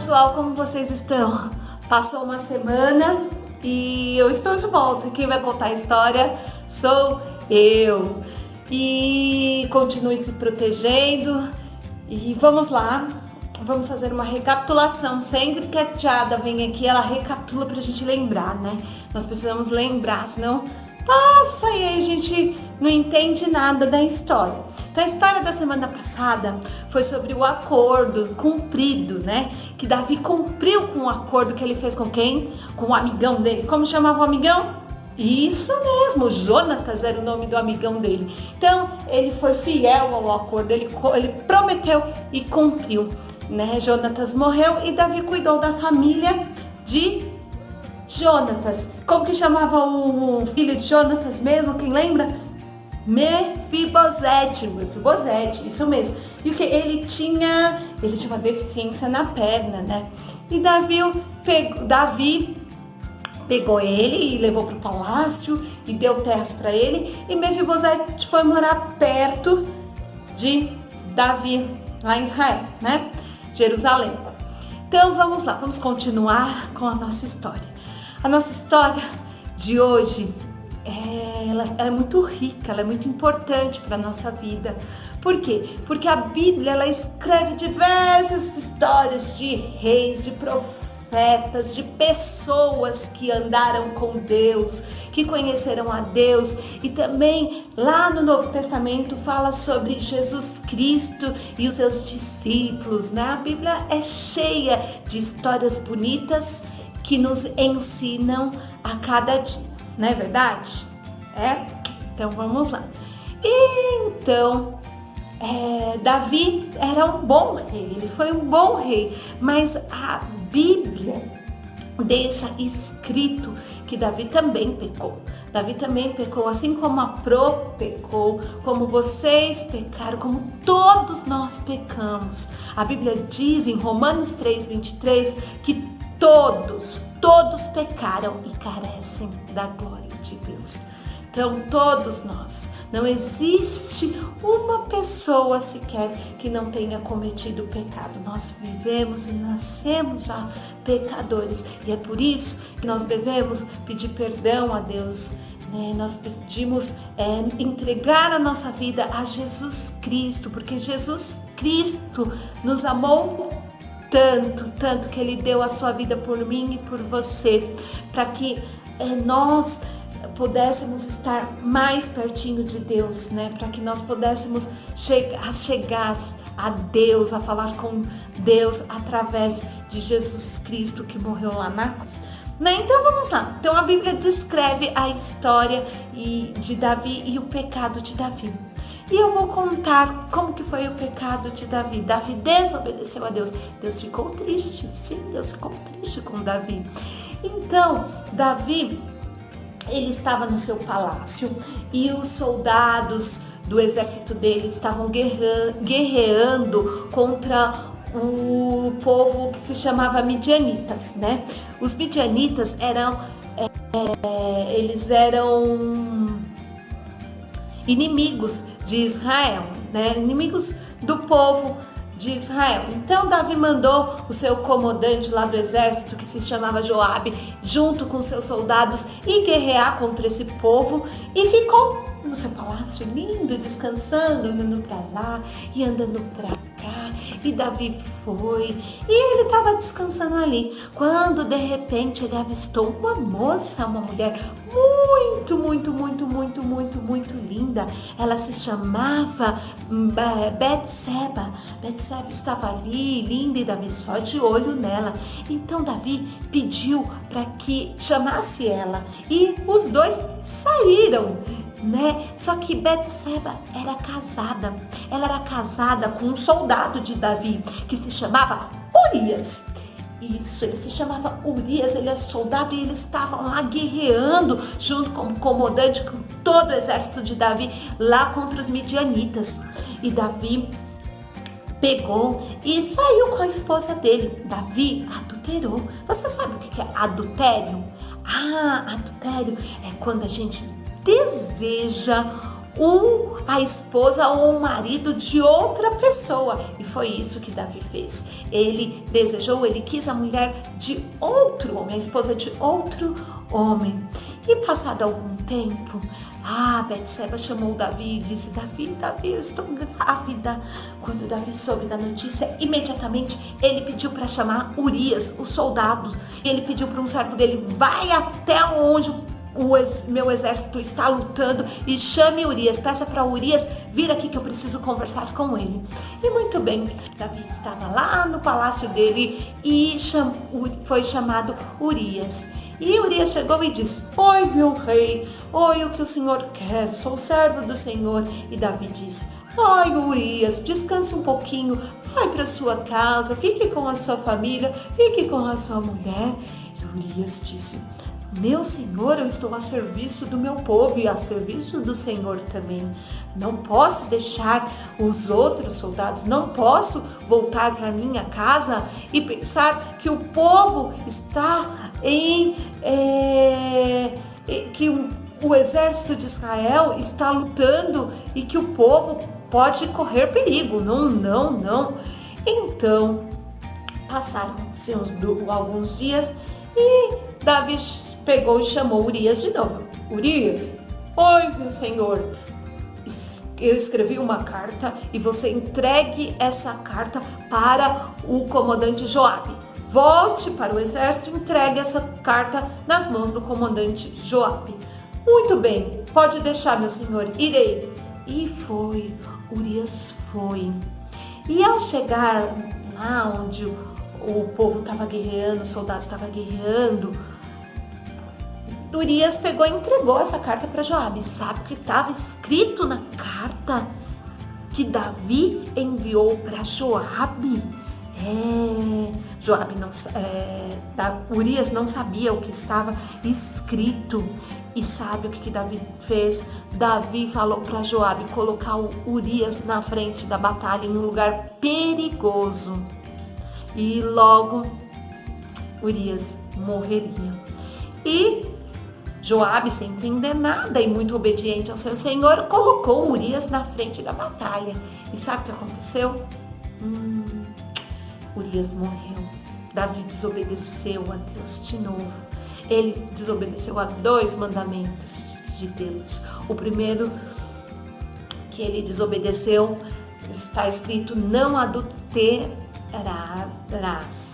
pessoal, como vocês estão? Passou uma semana e eu estou de volta. Quem vai contar a história sou eu. E continue se protegendo. E vamos lá, vamos fazer uma recapitulação. Sempre que a Tiada vem aqui, ela recapitula pra gente lembrar, né? Nós precisamos lembrar, senão passa e aí a gente não entende nada da história. Então a história da semana passada foi sobre o acordo cumprido, né? Que Davi cumpriu com o acordo que ele fez com quem? Com o amigão dele. Como chamava o amigão? Isso mesmo, Jonatas era o nome do amigão dele. Então ele foi fiel ao acordo, ele prometeu e cumpriu, né? Jonatas morreu e Davi cuidou da família de Jonatas. Como que chamava o filho de Jonatas mesmo? Quem lembra? Mefibosete, isso mesmo. E o que? Ele tinha uma deficiência na perna, né? E Davi pegou ele e levou para o palácio e deu terras para ele. E Mefibosete foi morar perto de Davi, lá em Israel, né? Jerusalém. Então vamos lá, vamos continuar com a nossa história. A nossa história de hoje, ela é muito rica, ela é muito importante para a nossa vida. Por quê? Porque a Bíblia, ela escreve diversas histórias de reis, de profetas, de pessoas que andaram com Deus, que conheceram a Deus. E também lá no Novo Testamento fala sobre Jesus Cristo e os seus discípulos, né? A Bíblia é cheia de histórias bonitas que nos ensinam a cada dia, não é verdade? Então vamos lá. Então, Davi era um bom rei, ele foi um bom rei, mas a Bíblia deixa escrito que Davi também pecou. Davi também pecou, assim como a Pro pecou, como vocês pecaram, como todos nós pecamos. A Bíblia diz em Romanos 3:23 que todos pecaram e carecem da glória de Deus. Então, todos nós. Não existe uma pessoa sequer que não tenha cometido pecado. Nós vivemos e nascemos já pecadores. E é por isso que nós devemos pedir perdão a Deus, né? Nós pedimos entregar a nossa vida a Jesus Cristo, porque Jesus Cristo nos amou tanto que Ele deu a sua vida por mim e por você, para que nós pudéssemos estar mais pertinho de Deus, né? Para que nós pudéssemos chegar a Deus, a falar com Deus através de Jesus Cristo que morreu lá na cruz. Né? Então vamos lá. Então a Bíblia descreve a história de Davi e o pecado de Davi. E eu vou contar como que foi o pecado de Davi. Davi desobedeceu a Deus. Deus ficou triste. Sim, Deus ficou triste com Davi. Então, Davi, ele estava no seu palácio e os soldados do exército dele estavam guerreando contra o povo que se chamava Midianitas, né? Os Midianitas eles eram inimigos de Israel, né? Inimigos do povo de Israel. Então Davi mandou o seu comandante lá do exército, que se chamava Joabe, junto com seus soldados, ir guerrear contra esse povo e ficou no seu palácio lindo, descansando, andando para lá e andando para cá. E Davi foi, e ele estava descansando ali, quando de repente ele avistou uma moça, uma mulher muito linda. Ela se chamava Betseba. Betseba estava ali, linda, e Davi só de olho nela. Então Davi pediu para que chamasse ela, e os dois saíram, né? Só que Betseba era casada. Ela era casada com um soldado de Davi que se chamava Urias. Isso, ele se chamava Urias, ele é soldado, e eles estavam lá guerreando junto com o comandante, com todo o exército de Davi, lá contra os midianitas. E Davi pegou e saiu com a esposa dele. Davi adulterou. Você sabe o que é adultério? Adultério é quando a gente deseja a esposa ou o marido de outra pessoa. E foi isso que Davi fez. Ele quis a mulher de outro homem, a esposa de outro homem. E passado algum tempo, Betseba chamou Davi e disse: Davi, eu estou grávida. Quando Davi soube da notícia, imediatamente ele pediu para chamar Urias, o soldado. Ele pediu para um servo dele: vai até onde meu exército está lutando e chame Urias, peça para Urias vir aqui que eu preciso conversar com ele. E muito bem, Davi estava lá no palácio dele e foi chamado Urias. E Urias chegou e disse: oi, meu rei, oi, o que o senhor quer? Sou servo do senhor. E Davi disse: ai, Urias, descanse um pouquinho, vai para sua casa, fique com a sua família, fique com a sua mulher. E Urias disse: meu senhor, eu estou a serviço do meu povo e a serviço do Senhor também. Não posso deixar os outros soldados, não posso voltar para minha casa e pensar que o povo está que o exército de Israel está lutando e que o povo pode correr perigo. Não. Então, passaram-se alguns dias e Davi pegou e chamou Urias de novo. Urias, oi, meu senhor, eu escrevi uma carta e você entregue essa carta para o comandante Joabe. Volte para o exército e entregue essa carta nas mãos do comandante Joabe. Muito bem, pode deixar, meu senhor, irei. E foi, Urias foi. E ao chegar lá onde o povo estava guerreando, os soldados estavam guerreando, Urias pegou e entregou essa carta para Joabe. Sabe o que estava escrito na carta que Davi enviou para Joabe? Urias não sabia o que estava escrito. E sabe o que Davi fez? Davi falou para Joabe colocar o Urias na frente da batalha em um lugar perigoso. E logo Urias morreria. E Joabe, sem entender nada e muito obediente ao seu senhor, colocou Urias na frente da batalha. E sabe o que aconteceu? Urias morreu. Davi desobedeceu a Deus de novo. Ele desobedeceu a 2 mandamentos de Deus. O primeiro que ele desobedeceu está escrito: não adulterarás.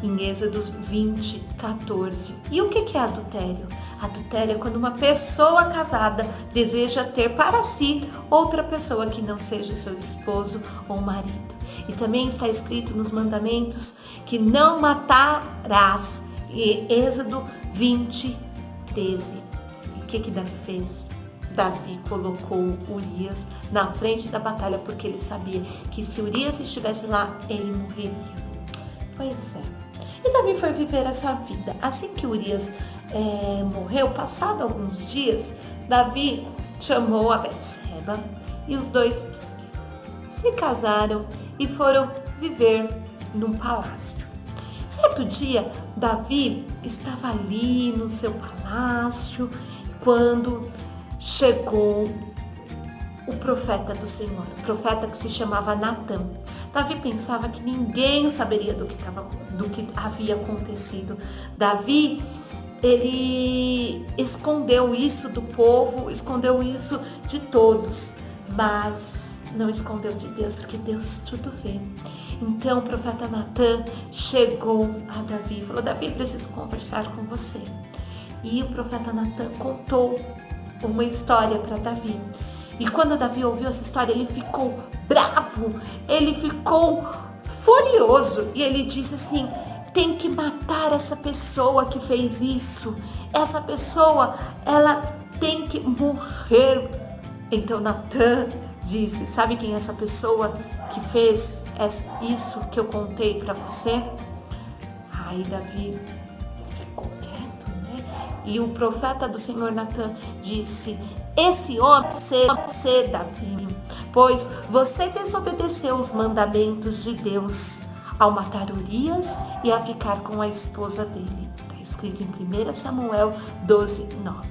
Em Êxodo 20, 14. E o que é adultério? Adultério é quando uma pessoa casada deseja ter para si outra pessoa que não seja o seu esposo ou marido. E também está escrito nos mandamentos que não matarás. E Êxodo 20, 13. E o que Davi fez? Davi colocou Urias na frente da batalha porque ele sabia que se Urias estivesse lá, ele morreria. Pois é. E Davi foi viver a sua vida. Assim que Urias morreu, passado alguns dias, Davi chamou a Betseba e os dois se casaram e foram viver num palácio. Certo dia, Davi estava ali no seu palácio quando chegou o profeta do Senhor, o profeta que se chamava Natã. Davi pensava que ninguém saberia do que havia acontecido. Davi, ele escondeu isso do povo, escondeu isso de todos, mas não escondeu de Deus, porque Deus tudo vê. Então o profeta Natã chegou a Davi e falou: Davi, preciso conversar com você. E o profeta Natã contou uma história para Davi. E quando Davi ouviu essa história, ele ficou bravo, ele ficou furioso. E ele disse assim: tem que matar essa pessoa que fez isso. Essa pessoa, ela tem que morrer. Então Natã disse: sabe quem é essa pessoa que fez isso que eu contei para você? Aí Davi ficou quieto, né? E o profeta do Senhor Natã disse: esse homem é Davi, pois você desobedeceu os mandamentos de Deus ao matar Urias e a ficar com a esposa dele. Está escrito em 1 Samuel 12, 9.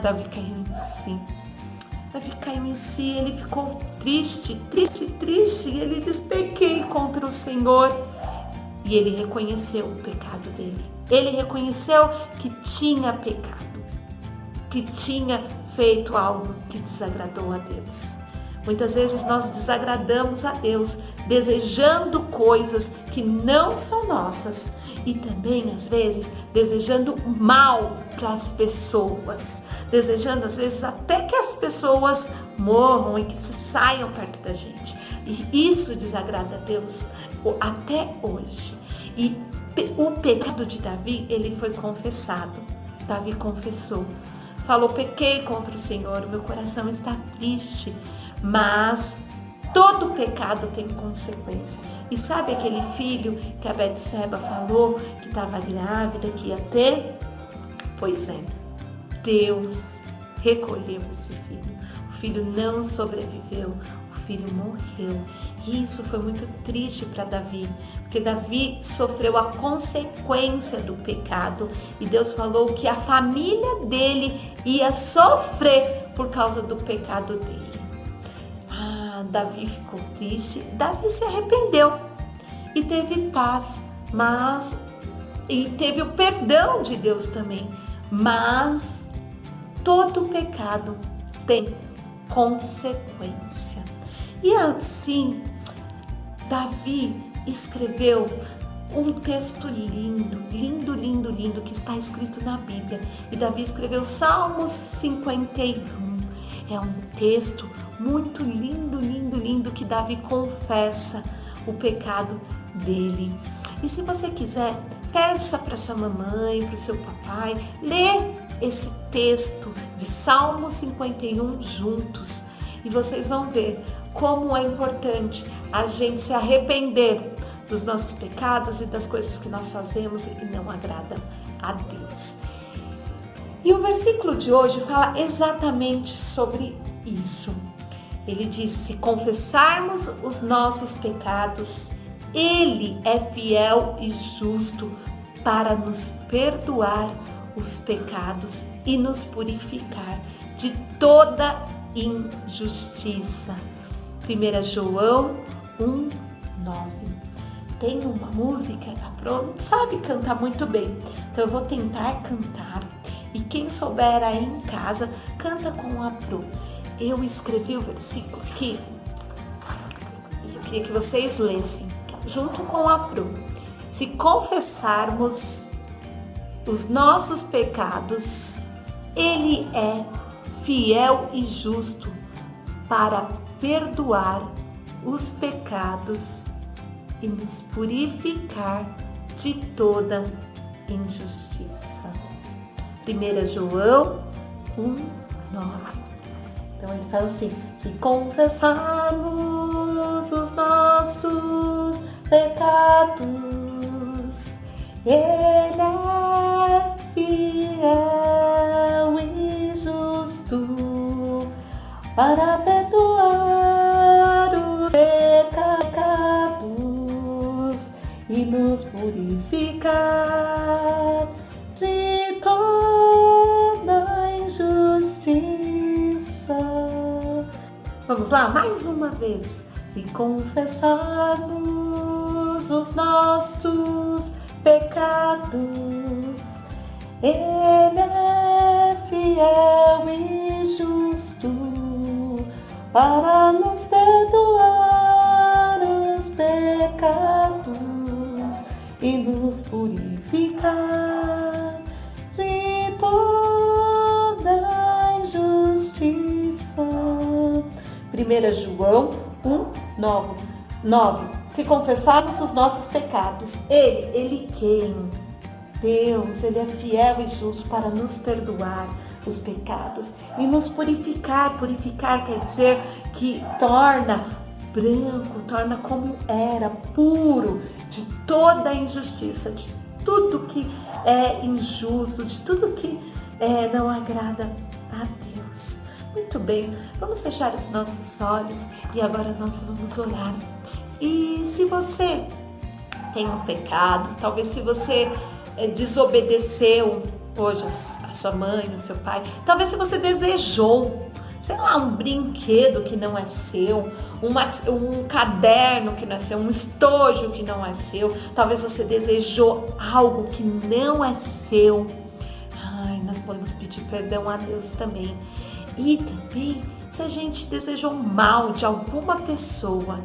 Davi caiu em si. Davi caiu em si, ele ficou triste, e ele diz: pequei contra o Senhor. E ele reconheceu o pecado dele. Ele reconheceu que tinha pecado, que tinha feito algo que desagradou a Deus. Muitas vezes nós desagradamos a Deus, desejando coisas que não são nossas e também, às vezes, desejando mal para as pessoas, desejando, às vezes, até que as pessoas morram e que se saiam perto da gente. E isso desagrada a Deus até hoje. E o pecado de Davi, ele foi confessado. Davi confessou. Falou: pequei contra o Senhor, o meu coração está triste. Mas todo pecado tem consequência. E sabe aquele filho que a Betseba falou que estava grávida, que ia ter? Pois é, Deus recolheu esse filho. O filho não sobreviveu, o filho morreu. E isso foi muito triste para Davi, porque Davi sofreu a consequência do pecado e Deus falou que a família dele ia sofrer por causa do pecado dele. Davi ficou triste, Davi se arrependeu e teve paz, e teve o perdão de Deus também, mas todo pecado tem consequência. E assim, Davi escreveu um texto lindo, que está escrito na Bíblia. E Davi escreveu Salmos 51. É um texto muito lindo, que Davi confessa o pecado dele. E se você quiser, peça para sua mamãe, para o seu papai, lê esse texto de Salmo 51 juntos. E vocês vão ver como é importante a gente se arrepender dos nossos pecados e das coisas que nós fazemos e que não agradam a Deus. E o versículo de hoje fala exatamente sobre isso. Ele diz: se confessarmos os nossos pecados, Ele é fiel e justo para nos perdoar os pecados e nos purificar de toda injustiça. 1 João 1:9. Tem uma música, a Pro não sabe cantar muito bem, então eu vou tentar cantar. E quem souber aí em casa, canta com a Pro. Eu escrevi o versículo aqui e eu queria que vocês lessem junto com a Pro. Se confessarmos os nossos pecados, Ele é fiel e justo para perdoar os pecados e nos purificar de toda injustiça. 1 João 1:9. Então ele fala assim: se confessarmos os nossos pecados, Ele é fiel e justo para perdoar os pecados e nos purificar de toda injustiça. Vamos lá, mais uma vez. Se confessarmos os nossos pecados, Ele é fiel e justo para nos perdoar os pecados e nos purificar de toda injustiça. 1 João 1:9. Se confessarmos os nossos pecados, Ele quem? Deus, Ele é fiel e justo para nos perdoar os pecados e nos purificar. Purificar quer dizer que torna branco, torna como era, puro, de toda injustiça, de tudo que é injusto, de tudo que não agrada a Deus. Muito bem, vamos fechar os nossos olhos e agora nós vamos orar. E se você tem um pecado, talvez se você desobedeceu hoje a sua mãe, o seu pai, talvez se você desejou sei lá, um brinquedo que não é seu, um caderno que não é seu, um estojo que não é seu. Talvez você desejou algo que não é seu. Ai, nós podemos pedir perdão a Deus também. E também, se a gente desejou mal de alguma pessoa,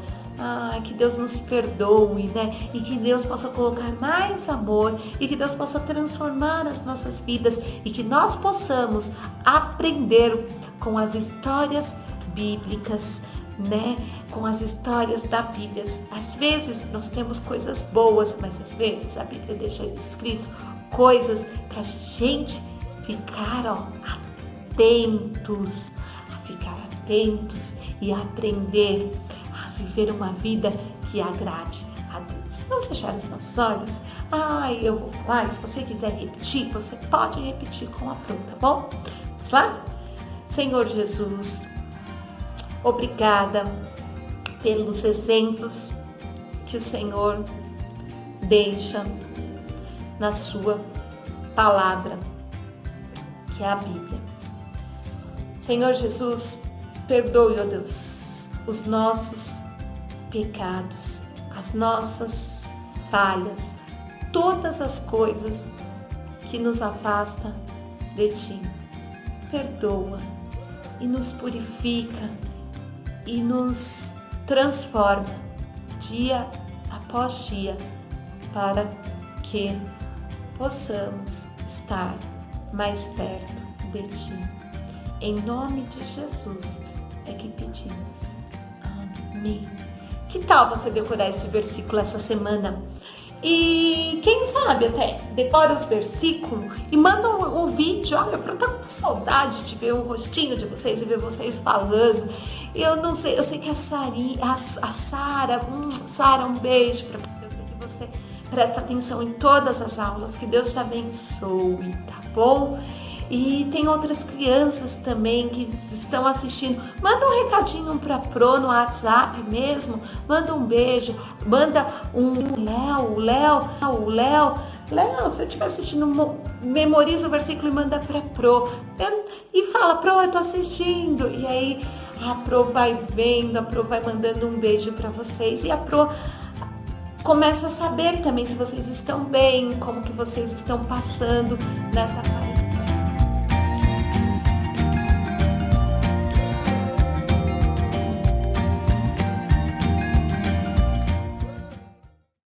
que Deus nos perdoe, né? E que Deus possa colocar mais amor e que Deus possa transformar as nossas vidas e que nós possamos aprender com as histórias bíblicas, né? Com as histórias da Bíblia. Às vezes nós temos coisas boas, mas às vezes a Bíblia deixa escrito coisas para a gente ficar atentos, e aprender a viver uma vida que agrade a Deus. Vamos fechar os nossos olhos? Eu vou falar, se você quiser repetir, você pode repetir com a Pro, tá bom? Vamos lá? Senhor Jesus, obrigada pelos exemplos que o Senhor deixa na sua palavra, que é a Bíblia. Senhor Jesus, perdoe, ó Deus, os nossos pecados, as nossas falhas, todas as coisas que nos afastam de Ti. Perdoa e nos purifica e nos transforma dia após dia para que possamos estar mais perto de Ti. Em nome de Jesus é que pedimos. Amém. Que tal você decorar esse versículo essa semana? E quem sabe até decora os versículos e manda um vídeo. Olha, eu tô com saudade de ver o rostinho de vocês e ver vocês falando. Eu não sei, eu sei que a Sara, um beijo pra você. Eu sei que você presta atenção em todas as aulas. Que Deus te abençoe, tá bom? E tem outras crianças também que estão assistindo. Manda um recadinho pra Pro no WhatsApp mesmo. Manda um beijo. Manda um Léo, se você estiver assistindo, memoriza o versículo e manda pra Pro. E fala, Pro, eu tô assistindo. E aí a Pro vai vendo, a Pro vai mandando um beijo pra vocês. E a Pro começa a saber também se vocês estão bem, como que vocês estão passando nessa